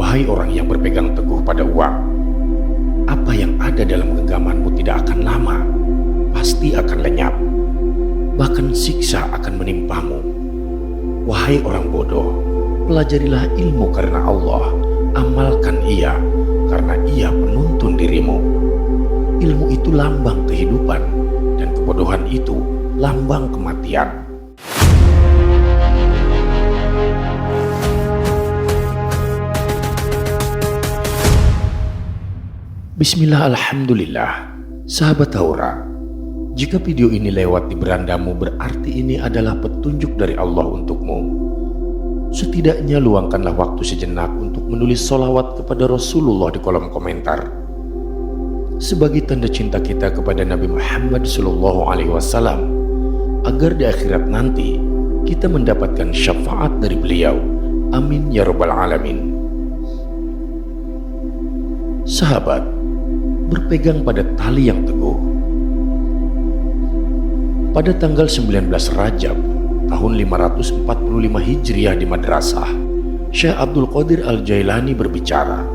Wahai orang yang berpegang teguh pada uang, apa yang ada dalam genggamanmu tidak akan lama, pasti akan lenyap. Bahkan siksa akan menimpamu. Wahai orang bodoh, pelajarilah ilmu karena Allah, amalkan ia karena ia penuntun dirimu. Ilmu itu lambang kehidupan, dan kebodohan itu lambang kematian. Bismillah, alhamdulillah. Sahabat Taura, jika video ini lewat di berandamu, berarti ini adalah petunjuk dari Allah untukmu. Setidaknya luangkanlah waktu sejenak untuk menulis sholawat kepada Rasulullah di kolom komentar, sebagai tanda cinta kita kepada Nabi Muhammad SAW, agar di akhirat nanti kita mendapatkan syafaat dari beliau. Amin ya rabbal alamin. Sahabat, berpegang pada tali yang teguh. Pada tanggal 19 Rajab tahun 545 Hijriah di madrasah, Syekh Abdul Qadir Al-Jailani berbicara,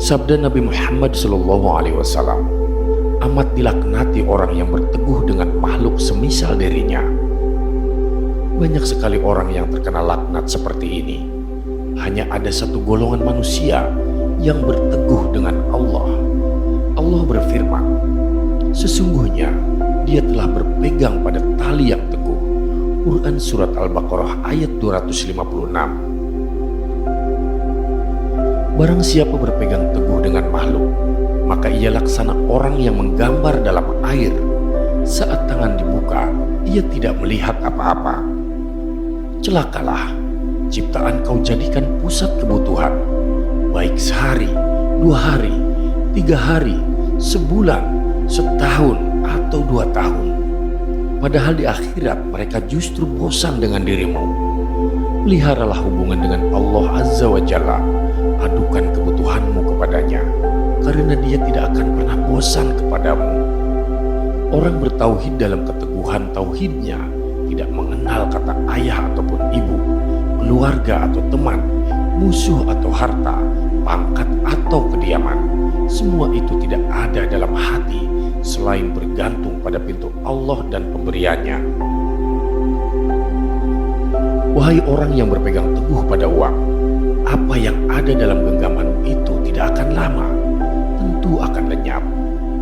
sabda Nabi Muhammad SAW, amat dilaknati orang yang berteguh dengan makhluk semisal dirinya. Banyak sekali orang yang terkena laknat seperti ini. Hanya ada satu golongan manusia yang berteguh dengan Allah. Allah berfirman, sesungguhnya dia telah berpegang pada tali yang teguh. Quran Surat Al-Baqarah ayat 256. Barang siapa berpegang teguh dengan makhluk, maka ia laksana orang yang menggambar dalam air. Saat tangan dibuka, ia tidak melihat apa-apa. Celakalah, ciptaan kau jadikan pusat kebutuhan, baik sehari, 2 hari, 3 hari, sebulan, setahun, atau 2 tahun. Padahal di akhirat mereka justru bosan dengan dirimu. Peliharalah hubungan dengan Allah Azza wa Jalla. Adukan kebutuhanmu kepadanya, karena dia tidak akan pernah bosan kepadamu. Orang bertauhid dalam keteguhan tauhidnya tidak mengenal kata ayah ataupun ibu, keluarga atau teman, musuh atau harta, pangkat atau kediaman. Semua itu tidak ada dalam hati selain bergantung pada pintu Allah dan pemberiannya. Wahai orang yang berpegang teguh pada uang, apa yang ada dalam genggamanmu itu tidak akan lama, tentu akan lenyap.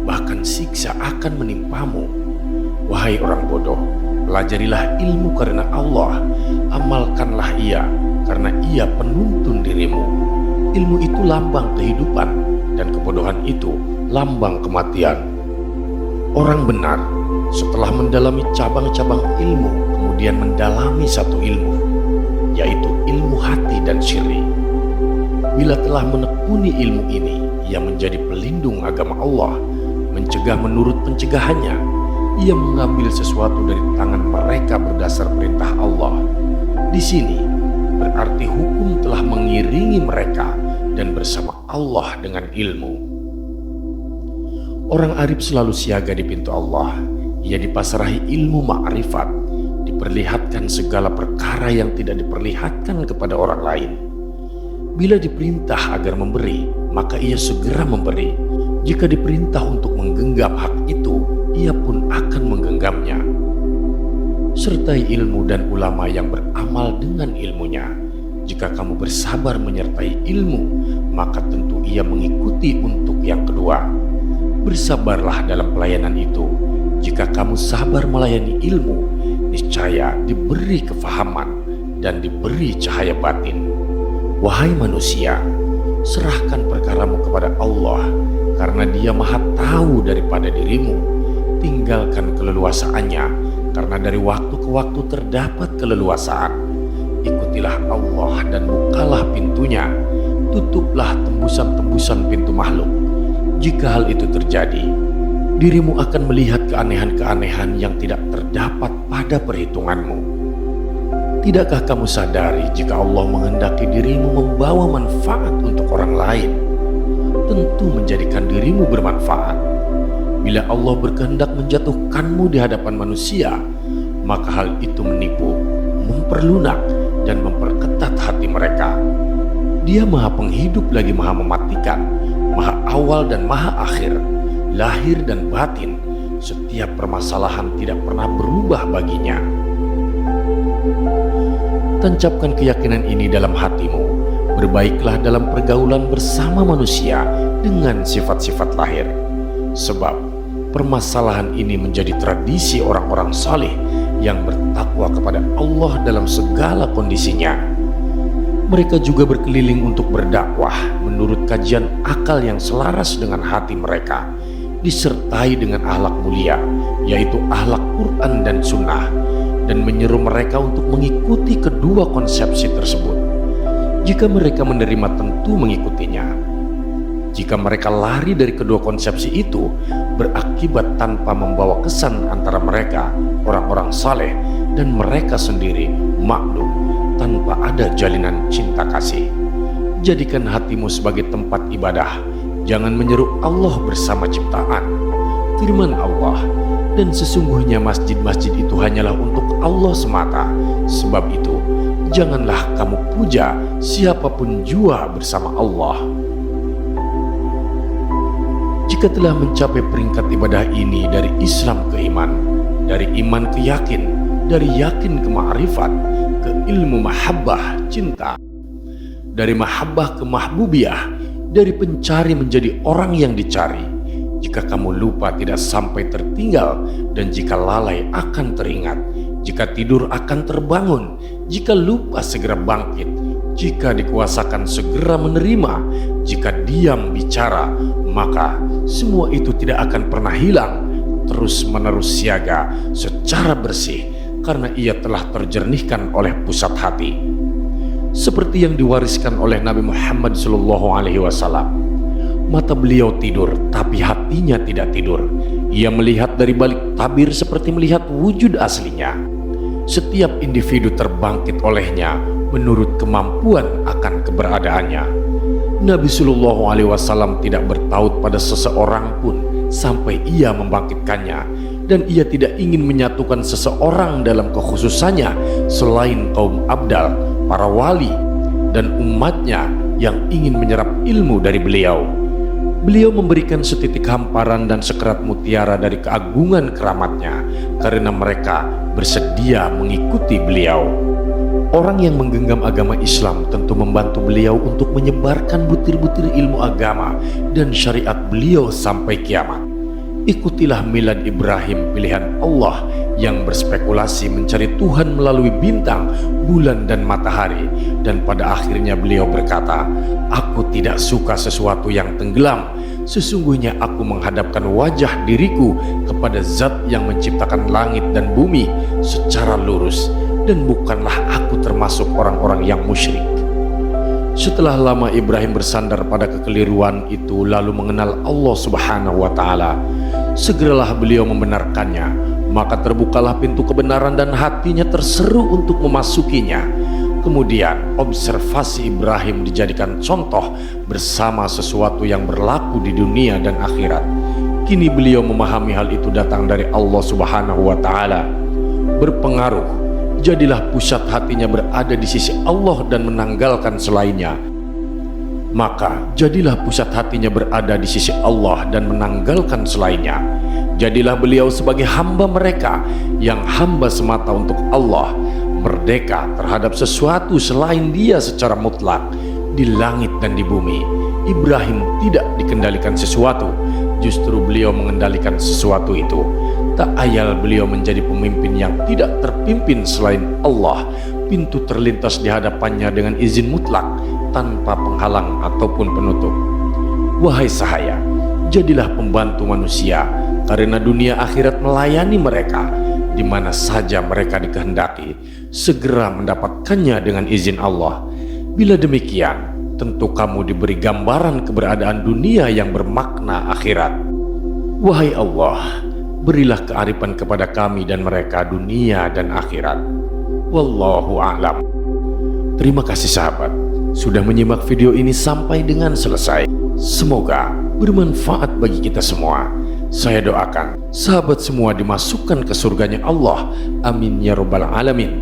Bahkan siksa akan menimpamu. Wahai orang bodoh, pelajarilah ilmu karena Allah, amalkanlah ia karena ia penuntun dirimu. Ilmu itu lambang kehidupan, dan kebodohan itu lambang kematian. Orang benar setelah mendalami cabang-cabang ilmu, kemudian mendalami satu ilmu, yaitu ilmu hati dan syirri. Bila telah menekuni ilmu ini, ia menjadi pelindung agama Allah, mencegah menurut pencegahannya. Ia mengambil sesuatu dari tangan mereka berdasar perintah Allah. Di sini berarti hukum telah mengiringi mereka dan bersama Allah dengan ilmu. Orang arif selalu siaga di pintu Allah. Ia dipasrahi ilmu ma'rifat, diperlihatkan segala perkara yang tidak diperlihatkan kepada orang lain. Bila diperintah agar memberi, maka ia segera memberi. Jika diperintah untuk menggenggam hak itu, ia pun akan menggenggamnya. Sertai ilmu dan ulama yang beramal dengan ilmunya. Jika kamu bersabar menyertai ilmu, maka tentu ia mengikuti untuk yang kedua. Bersabarlah dalam pelayanan itu. Jika kamu sabar melayani ilmu, niscaya diberi kefahaman dan diberi cahaya batin. Wahai manusia, serahkan perkaramu kepada Allah, karena Dia Maha Tahu daripada dirimu. Tinggalkan keleluasaannya, karena dari waktu ke waktu terdapat keleluasaan. Ikutilah Allah dan bukalah pintunya. Tutuplah tembusan-tembusan pintu makhluk. Jika hal itu terjadi, dirimu akan melihat keanehan-keanehan yang tidak terdapat pada perhitunganmu. Tidakkah kamu sadari jika Allah menghendaki dirimu membawa manfaat untuk orang lain, tentu menjadikan dirimu bermanfaat. Bila Allah berkehendak menjatuhkanmu di hadapan manusia, maka hal itu menipu, memperlunak, dan memperketat hati mereka. Dia Maha Penghidup lagi Maha Mematikan, Maha Awal dan Maha Akhir, lahir dan batin. Setiap permasalahan tidak pernah berubah baginya. Tancapkan keyakinan ini dalam hatimu. Berbaiklah dalam pergaulan bersama manusia dengan sifat-sifat lahir. Sebab permasalahan ini menjadi tradisi orang-orang saleh yang bertakwa kepada Allah dalam segala kondisinya. Mereka juga berkeliling untuk berdakwah menurut kajian akal yang selaras dengan hati mereka, disertai dengan akhlak mulia, yaitu akhlak Quran dan Sunnah, dan menyeru mereka untuk mengikuti kedua konsepsi tersebut. Jika mereka menerima, tentu mengikutinya. Jika mereka lari dari kedua konsepsi itu, berakibat tanpa membawa kesan antara mereka, orang-orang saleh, dan mereka sendiri, maklum, tanpa ada jalinan cinta kasih. Jadikan hatimu sebagai tempat ibadah. Jangan menyeru Allah bersama ciptaan. Firman Allah, dan sesungguhnya masjid-masjid itu hanyalah untuk Allah semata. Sebab itu, janganlah kamu puja siapapun jua bersama Allah. Jika telah mencapai peringkat ibadah ini dari Islam ke iman, dari iman ke yakin, dari yakin ke ma'rifat, ke ilmu mahabbah, cinta, dari mahabbah ke mahbubiyah, dari pencari menjadi orang yang dicari. Jika kamu lupa tidak sampai tertinggal, dan jika lalai akan teringat, jika tidur akan terbangun, jika lupa segera bangkit, jika dikuasakan segera menerima, jika diam bicara, maka semua itu tidak akan pernah hilang. Terus menerus siaga secara bersih, karena ia telah terjernihkan oleh pusat hati. Seperti yang diwariskan oleh Nabi Muhammad SAW. Mata beliau tidur, tapi hatinya tidak tidur. Ia melihat dari balik tabir seperti melihat wujud aslinya. Setiap individu terbangkit olehnya menurut kemampuan akan keberadaannya. Nabi SAW tidak bertaut pada seseorang pun sampai ia membangkitkannya, dan ia tidak ingin menyatukan seseorang dalam kekhususannya selain kaum abdal, para wali, dan umatnya yang ingin menyerap ilmu dari beliau. Beliau memberikan setitik hamparan dan sekerat mutiara dari keagungan keramatnya karena mereka bersedia mengikuti beliau. Orang yang menggenggam agama Islam tentu membantu beliau untuk menyebarkan butir-butir ilmu agama dan syariat beliau sampai kiamat. Ikutilah milad Ibrahim, pilihan Allah yang berspekulasi mencari Tuhan melalui bintang, bulan, dan matahari. Dan pada akhirnya beliau berkata, "Aku tidak suka sesuatu yang tenggelam. Sesungguhnya aku menghadapkan wajah diriku kepada Zat yang menciptakan langit dan bumi secara lurus, dan bukanlah aku termasuk orang-orang yang musyrik." Setelah lama Ibrahim bersandar pada kekeliruan itu lalu mengenal Allah Subhanahu wa Ta'ala. Segeralah beliau membenarkannya, maka terbukalah pintu kebenaran dan hatinya terseru untuk memasukinya. Kemudian observasi Ibrahim dijadikan contoh bersama sesuatu yang berlaku di dunia dan akhirat. Kini beliau memahami hal itu datang dari Allah Subhanahu wa Ta'ala. Berpengaruh, jadilah pusat hatinya berada di sisi Allah dan menanggalkan selainnya. Maka jadilah pusat hatinya berada di sisi Allah dan menanggalkan selainnya. Jadilah beliau sebagai hamba mereka yang hamba semata untuk Allah, merdeka terhadap sesuatu selain dia secara mutlak. Di langit dan di bumi, Ibrahim tidak dikendalikan sesuatu, justru beliau mengendalikan sesuatu itu. Tak ayal beliau menjadi pemimpin yang tidak terpimpin selain Allah. Pintu terlintas di hadapannya dengan izin mutlak, tanpa penghalang ataupun penutup. Wahai sahaya, jadilah pembantu manusia, karena dunia akhirat melayani mereka. Di mana saja mereka dikehendaki, segera mendapatkannya dengan izin Allah. Bila demikian, tentu kamu diberi gambaran keberadaan dunia yang bermakna akhirat. Wahai Allah, berilah kearifan kepada kami dan mereka dunia dan akhirat. Wallahu a'lam. Terima kasih sahabat sudah menyimak video ini sampai dengan selesai. Semoga bermanfaat bagi kita semua. Saya doakan sahabat semua dimasukkan ke surganya Allah. Amin ya rabbal alamin.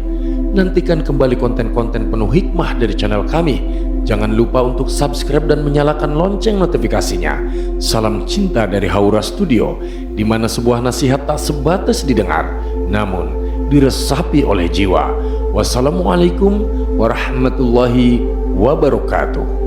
Nantikan kembali konten-konten penuh hikmah dari channel kami. Jangan lupa untuk subscribe dan menyalakan lonceng notifikasinya. Salam cinta dari Haura Studio, di mana sebuah nasihat tak sebatas didengar, namun diresapi oleh jiwa. Wassalamualaikum warahmatullahi wabarakatuh.